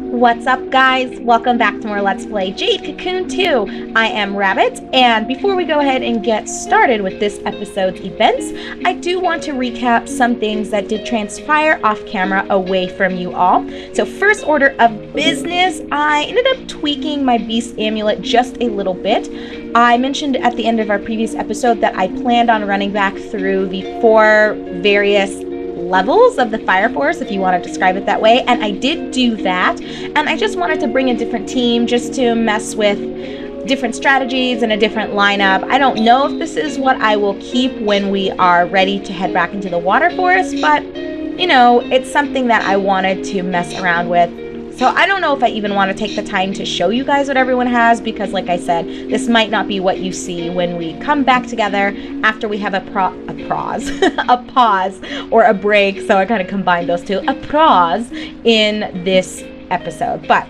What's up, guys? Welcome back to more Let's Play Jade Cocoon 2. I am Rabbit, and before we go ahead and get started with this episode's events, I do want to recap some things that did transpire off camera away from you all. So first order of business, I ended up tweaking my Beast Amulet just a little bit. I mentioned at the end of our previous episode that I planned on running back through the 4 various levels of the Fire Force, if you want to describe it that way, and I did do that, and I just wanted to bring a different team just to mess with different strategies and a different lineup. I don't know if this is what I will keep when we are ready to head back into the Water Forest, but you know, it's something that I wanted to mess around with. So I don't know if I even want to take the time to show you guys what everyone has, because like I said, this might not be what you see when we come back together after we have a pause or a break. So I kind of combined those two, a pause in this episode. But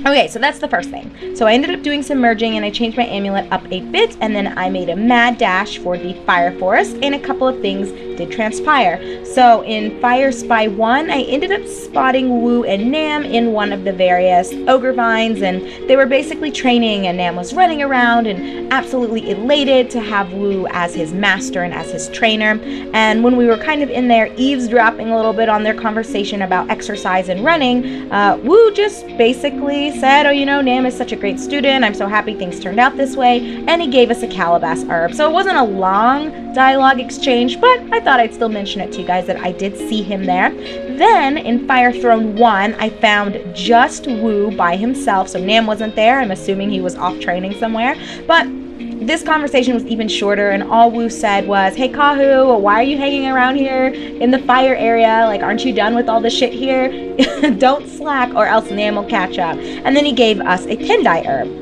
okay, so that's the first thing. So I ended up doing some merging and I changed my amulet up a bit, and then I made a mad dash for the Fire Forest, and a couple of things did transpire. So in Fire Spy 1, I ended up spotting Wu and Nam in one of the various ogre vines, and they were basically training, and Nam was running around and absolutely elated to have Wu as his master and as his trainer. And when we were kind of in there eavesdropping a little bit on their conversation about exercise and running, Wu just basically said, oh, you know, Nam is such a great student, I'm so happy things turned out this way, and he gave us a calabash herb. So it wasn't a long dialogue exchange, but I thought I'd still mention it to you guys that I did see him there. Then in Fire Throne 1, I found just Wu by himself, so Nam wasn't there. I'm assuming he was off training somewhere, but this conversation was even shorter, and all Wu said was, hey Kahu, why are you hanging around here in the fire area? Like, aren't you done with all this shit here? Don't slack or else Nam will catch up. And then he gave us a Pendai herb.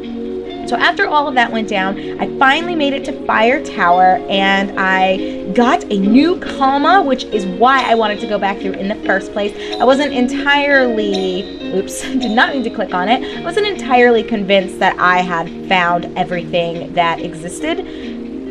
So after all of that went down, I finally made it to Fire Tower, and I got a new Kalma, which is why I wanted to go back through in the first place. I wasn't entirely, oops, did not mean to click on it. I wasn't entirely convinced that I had found everything that existed.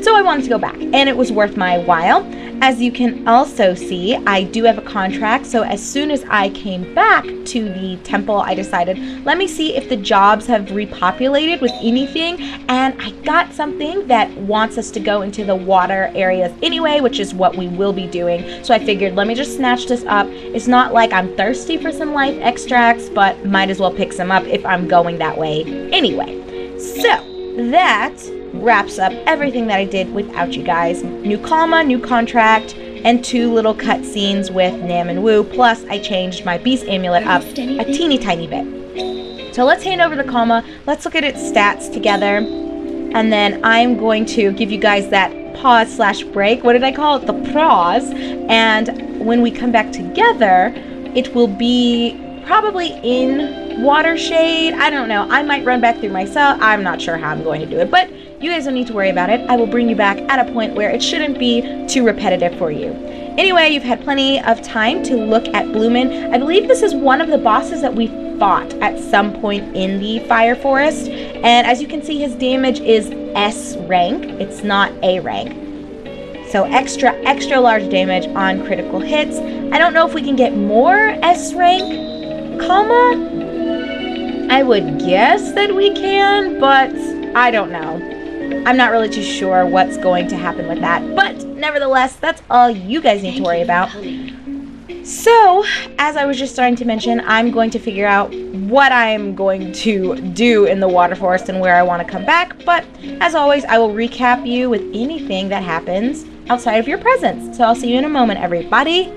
So I wanted to go back, and it was worth my while. As you can also see, I do have a contract, so as soon as I came back to the temple, I decided, let me see if the jobs have repopulated with anything, and I got something that wants us to go into the water areas anyway, which is what we will be doing. So I figured, let me just snatch this up. It's not like I'm thirsty for some life extracts, but might as well pick some up if I'm going that way anyway. So that wraps up everything that I did without you guys. New Kalma, new contract, and 2 little cutscenes with Nam and Wu, plus I changed my Beast Amulet up a teeny tiny bit. So let's hand over the Kalma, let's look at its stats together, and then I'm going to give you guys that pause slash break. What did I call it? The pause. And when we come back together, it will be probably in Water Shade. I don't know. I might run back through myself. I'm not sure how I'm going to do it, but you guys don't need to worry about it. I will bring you back at a point where it shouldn't be too repetitive for you. Anyway, you've had plenty of time to look at Bloomin. I believe this is one of the bosses that we fought at some point in the Fire Forest. And as you can see, his damage is S rank. It's not A rank. So extra large damage on critical hits. I don't know if we can get more S rank Kalma. I would guess that we can, but I don't know. I'm not really too sure what's going to happen with that, but nevertheless, that's all you guys need to worry about. So, as I was just starting to mention, I'm going to figure out what I'm going to do in the Water Forest and where I want to come back, but as always, I will recap you with anything that happens outside of your presence. So I'll see you in a moment, everybody.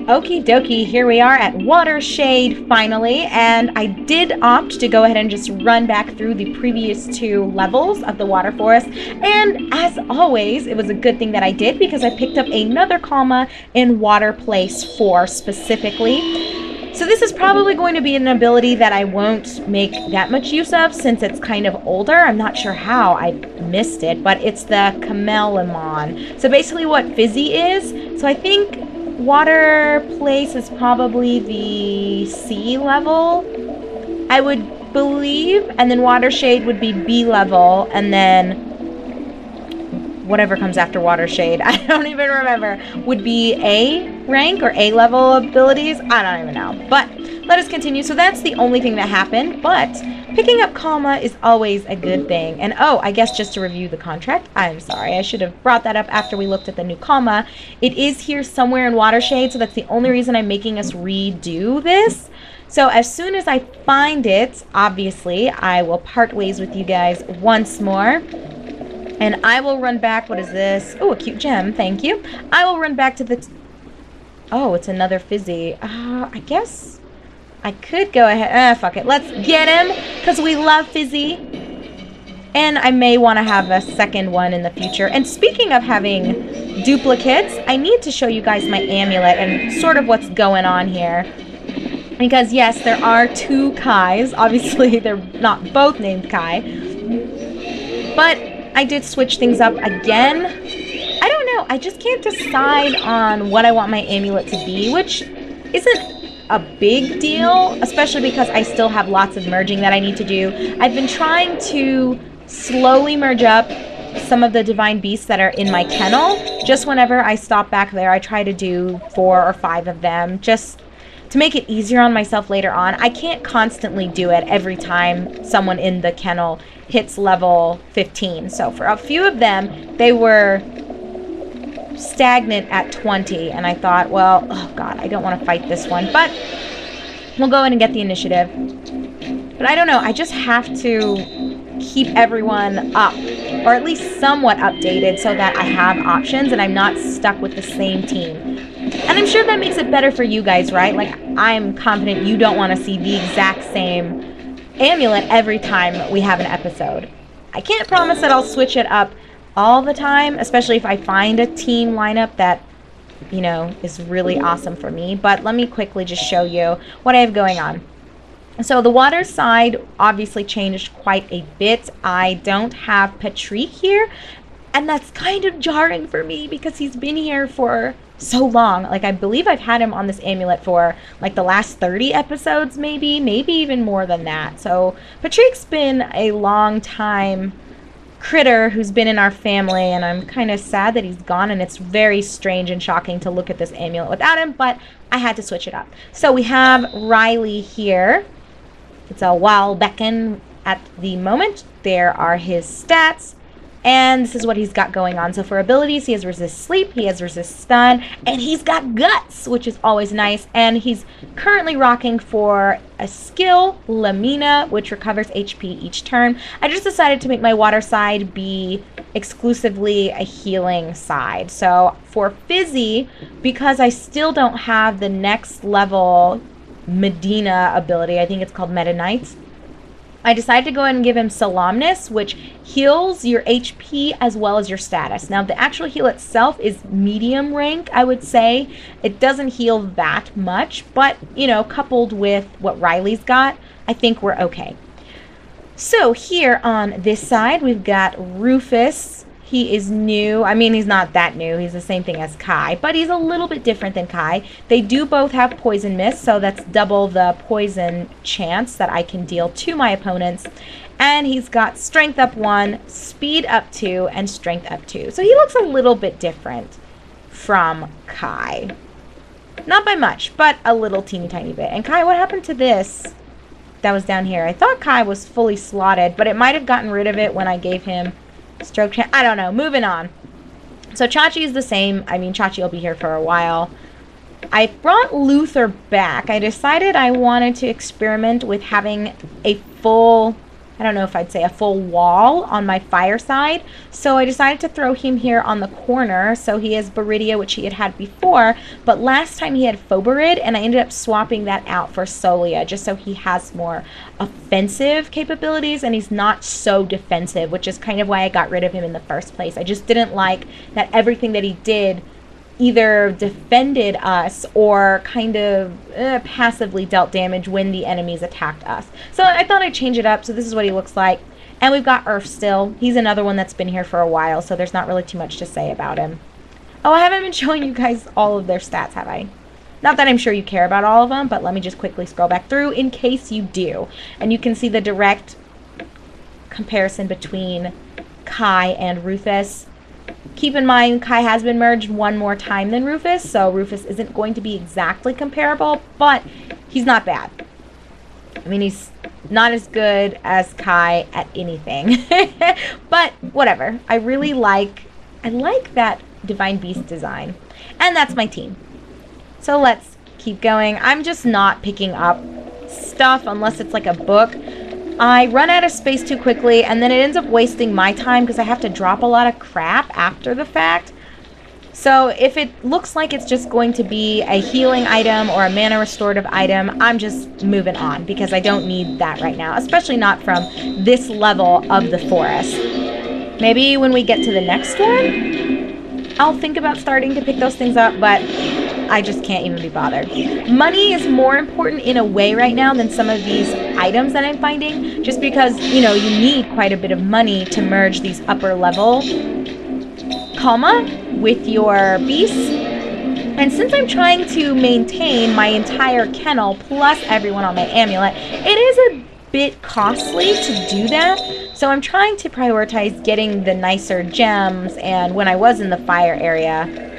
Okie dokie, here we are at Water Shade finally, and I did opt to go ahead and just run back through the previous 2 levels of the Water Forest, and as always, it was a good thing that I did because I picked up another Kalma in Water Place 4 specifically. So this is probably going to be an ability that I won't make that much use of since it's kind of older. I'm not sure how I missed it, but it's the Camelemon. So basically what Fizzy is, so I think Water Place is probably the C level, I would believe, and then Water Shade would be B level, and then whatever comes after Water Shade, I don't even remember, would be A rank or A level abilities. I don't even know. But let us continue. So that's the only thing that happened, but picking up Kalma is always a good thing. And oh, I guess just to review the contract, I'm sorry, I should have brought that up after we looked at the new Kalma. It is here somewhere in Water Shade, so that's the only reason I'm making us redo this. So as soon as I find it, obviously, I will part ways with you guys once more. And I will run back. What is this? Oh, a cute gem. Thank you. I will run back to the... Oh, it's another fizzy. I guess I could go ahead. Fuck it. Let's get him because we love fizzy. And I may want to have a second one in the future. And speaking of having duplicates, I need to show you guys my amulet and sort of what's going on here. Because yes, there are 2 Kais. Obviously, they're not both named Kai. But I did switch things up again. I don't know. I just can't decide on what I want my amulet to be, which isn't a big deal, especially because I still have lots of merging that I need to do. I've been trying to slowly merge up some of the divine beasts that are in my kennel. Just whenever I stop back there, I try to do 4 or 5 of them, just to make it easier on myself later on. I can't constantly do it every time someone in the kennel hits level 15. So for a few of them, they were stagnant at 20. And I thought, well, oh God, I don't want to fight this one. But we'll go in and get the initiative. But I don't know. I just have to keep everyone up, or at least somewhat updated, so that I have options and I'm not stuck with the same team. And I'm sure that makes it better for you guys, right? Like, I'm confident you don't want to see the exact same amulet every time we have an episode. I can't promise that I'll switch it up all the time, especially if I find a team lineup that, you know, is really awesome for me. But let me quickly just show you what I have going on. So the water side obviously changed quite a bit. I don't have Patrick here, and that's kind of jarring for me because he's been here for so long. Like, I believe I've had him on this amulet for like the last 30 episodes, maybe even more than that. So Patrick's been a long time critter who's been in our family, and I'm kind of sad that he's gone, and it's very strange and shocking to look at this amulet without him, but I had to switch it up. So we have Riley here. It's a wild beacon at the moment. There are his stats. And this is what he's got going on. So for abilities, he has resist sleep, he has resist stun, and he's got guts, which is always nice. And he's currently rocking for a skill, Lamina, which recovers HP each turn. I just decided to make my water side be exclusively a healing side. So for Fizzy, because I still don't have the next level Medina ability, I think it's called Meta Knights, I decided to go ahead and give him Solemnus, which heals your HP as well as your status. Now, the actual heal itself is medium rank, I would say. It doesn't heal that much, but, you know, coupled with what Riley's got, I think we're okay. So here on this side, we've got Rufus. He is new. I mean, he's not that new. He's the same thing as Kai, but he's a little bit different than Kai. They do both have Poison Mist, so that's double the poison chance that I can deal to my opponents. And he's got Strength up 1, Speed up 2, and Strength up 2. So he looks a little bit different from Kai. Not by much, but a little teeny tiny bit. And Kai, what happened to this that was down here? I thought Kai was fully slotted, but it might have gotten rid of it when I gave him Stroke chance. I don't know. Moving on. So Chachi is the same. I mean, Chachi will be here for a while. I brought Luther back. I decided I wanted to experiment with having a full, I don't know if I'd say a full wall on my fireside. So I decided to throw him here on the corner. So he has Baridia, which he had before. But last time he had Phobarid, and I ended up swapping that out for Solia, just so he has more offensive capabilities and he's not so defensive, which is kind of why I got rid of him in the first place. I just didn't like that everything that he did either defended us or kind of passively dealt damage when the enemies attacked us. So I thought I'd change it up. So this is what he looks like. And we've got Earth still. He's another one that's been here for a while, so there's not really too much to say about him. Oh, I haven't been showing you guys all of their stats, have I? Not that I'm sure you care about all of them, but let me just quickly scroll back through in case you do. And you can see the direct comparison between Kai and Rufus. Keep in mind, Kai has been merged one more time than Rufus, so Rufus isn't going to be exactly comparable, but he's not bad. I mean, he's not as good as Kai at anything, but whatever. I like that Divine Beast design, and that's my team. So let's keep going. I'm just not picking up stuff unless it's like a book. I run out of space too quickly, and then it ends up wasting my time because I have to drop a lot of crap after the fact. So if it looks like it's just going to be a healing item or a mana restorative item, I'm just moving on because I don't need that right now, especially not from this level of the forest. Maybe when we get to the next one, I'll think about starting to pick those things up, but I just can't even be bothered. Money is more important in a way right now than some of these items that I'm finding, just because, you know, you need quite a bit of money to merge these upper level Koma with your beasts. And since I'm trying to maintain my entire kennel plus everyone on my amulet, it is a bit costly to do that. So I'm trying to prioritize getting the nicer gems, and when I was in the fire area,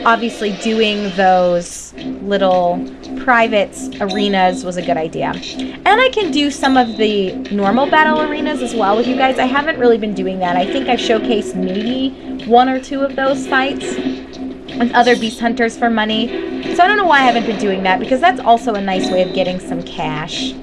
obviously doing those little private arenas was a good idea. And I can do some of the normal battle arenas as well with you guys. I haven't really been doing that. I think I've showcased maybe 1 or 2 of those fights with other beast hunters for money. So I don't know why I haven't been doing that, because that's also a nice way of getting some cash.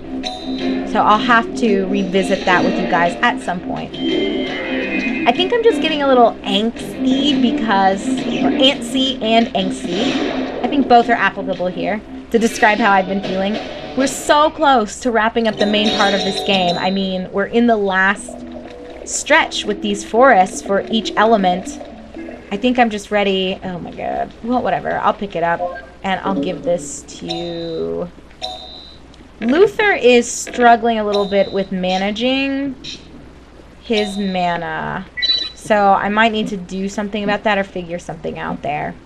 So I'll have to revisit that with you guys at some point. I think I'm just getting a little angsty because, or antsy and angsty. I think both are applicable here to describe how I've been feeling. We're so close to wrapping up the main part of this game. I mean, we're in the last stretch with these forests for each element. I think I'm just ready. Oh my god. Well, whatever. I'll pick it up and I'll give this to... Luther is struggling a little bit with managing his mana. So I might need to do something about that or figure something out there.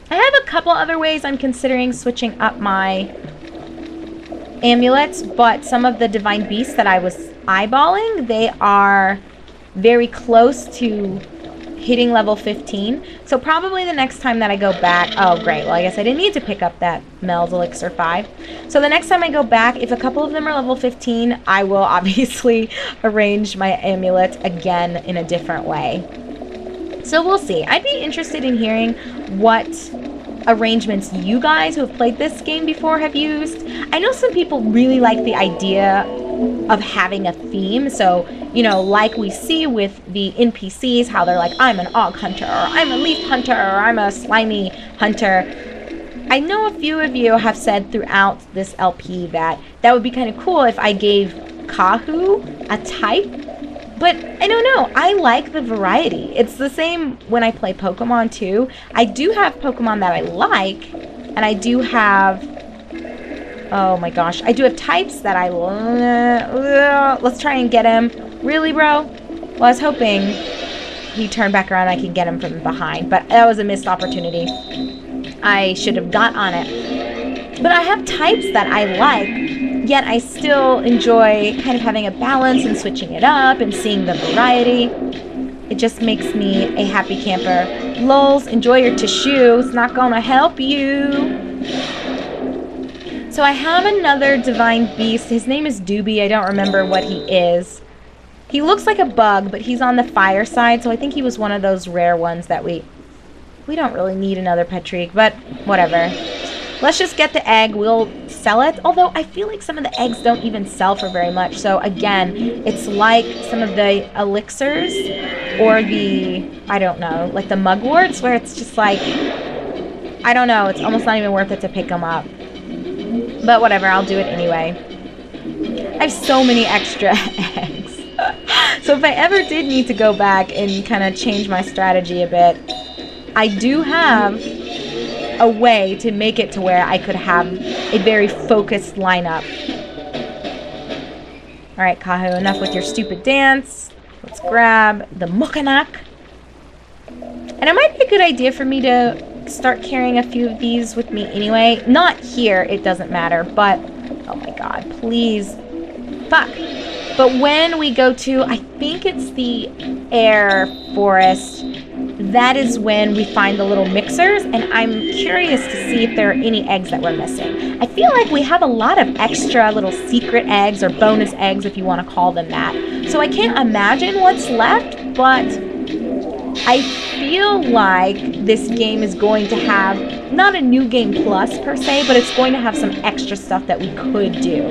I have a couple other ways I'm considering switching up my amulets, but some of the divine beasts that I was eyeballing, they are very close to hitting level 15. So probably the next time that I go back, oh great, well I guess I didn't need to pick up that Mel's Elixir 5. So the next time I go back, if a couple of them are level 15, I will obviously arrange my amulet again in a different way. So we'll see. I'd be interested in hearing what arrangements you guys who have played this game before have used. I know some people really like the idea of having a theme, so you know, like we see with the NPCs, how they're like, I'm an Ogg hunter, or I'm a leaf hunter, or I'm a slimy hunter. I know a few of you have said throughout this LP that that would be kind of cool if I gave Kahu a type, but I don't know, I like the variety. It's the same when I play Pokemon too. I do have Pokemon that I like, and I do have, oh my gosh, I do have types that I let's try and get him. Really, bro? Well, I was hoping he'd turn back around and I could get him from behind, but that was a missed opportunity. I should have got on it. But I have types that I like, yet I still enjoy kind of having a balance and switching it up and seeing the variety. It just makes me a happy camper. Lols, enjoy your tissue. It's not gonna help you. So I have another divine beast. His name is Doobie. I don't remember what he is. He looks like a bug, but he's on the fire side, so I think he was one of those rare ones that we don't really need another Petrique, but whatever. Let's just get the egg. We'll sell it, although I feel like some of the eggs don't even sell for very much. So again, it's like some of the elixirs or the, I don't know, like the mugworts, where it's just like, I don't know, it's almost not even worth it to pick them up. But whatever, I'll do it anyway. I have so many extra eggs. So if I ever did need to go back and kind of change my strategy a bit, I do have a way to make it to where I could have a very focused lineup. Alright, Kahu, enough with your stupid dance. Let's grab the Kikinak. And it might be a good idea for me to start carrying a few of these with me anyway. Not here, it doesn't matter, but oh my god, please. Fuck. But when we go to, I think it's the air forest, that is when we find the little mixers, and I'm curious to see if there are any eggs that we're missing. I feel like we have a lot of extra little secret eggs or bonus eggs, if you want to call them that. So I can't imagine what's left, but I feel like this game is going to have, not a new game plus per se, but it's going to have some extra stuff that we could do.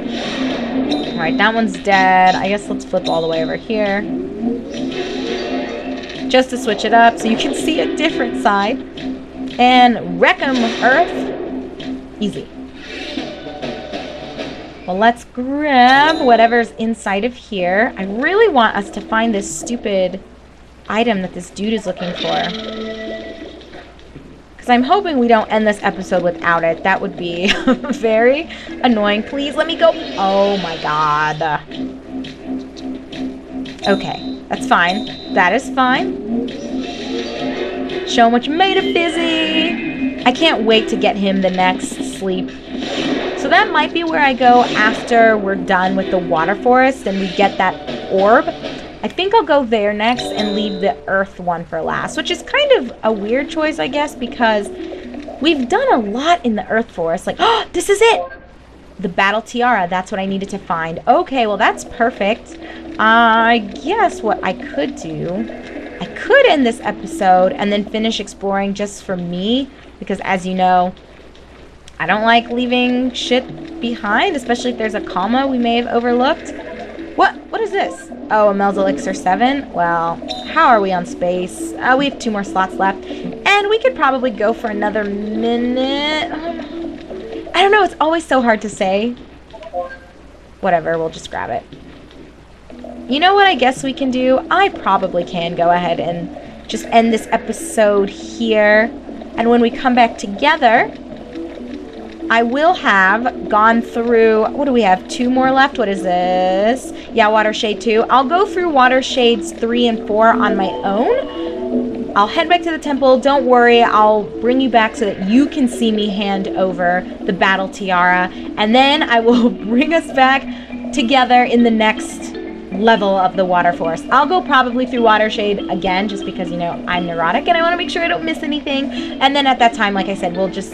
All right, that one's dead. I guess let's flip all the way over here, just to switch it up so you can see a different side. And wreck 'em, Earth. Easy. Well, let's grab whatever's inside of here. I really want us to find this stupid item that this dude is looking for, because I'm hoping we don't end this episode without it. That would be very annoying. Please let me go. Oh my god. Okay, that's fine. That is fine. Show much metaphysics. I can't wait to get him the next sleep. So that might be where I go after we're done with the water forest and we get that orb. I think I'll go there next and leave the earth one for last, which is kind of a weird choice, I guess, because we've done a lot in the earth forest. Like, oh, this is it! The Battle Tiara, that's what I needed to find. Okay, well, that's perfect. I guess what I could do, I could end this episode and then finish exploring just for me, because as you know, I don't like leaving shit behind, especially if there's a comma we may have overlooked. What is this? Oh, a Mel's Elixir 7? Well, how are we on space? We have 2 more slots left. And we could probably go for another minute. I don't know, it's always so hard to say. Whatever, we'll just grab it. You know what I guess we can do? I probably can go ahead and just end this episode here. And when we come back together, I will have gone through, what do we have, 2 more left? What is this? Yeah, Watershade 2. I'll go through Watershades 3 and 4 on my own. I'll head back to the temple. Don't worry, I'll bring you back so that you can see me hand over the Battle Tiara. And then I will bring us back together in the next level of the water forest. I'll go probably through Watershade again, just because, you know, I'm neurotic and I want to make sure I don't miss anything. And then at that time, like I said, we'll just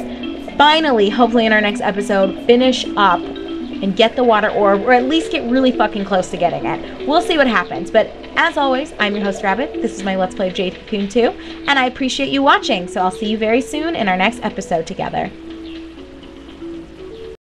finally, hopefully in our next episode, finish up and get the water orb, or at least get really fucking close to getting it. We'll see what happens. But as always, I'm your host, Rabbit. This is my Let's Play of Jade Cocoon 2, and I appreciate you watching. So I'll see you very soon in our next episode together.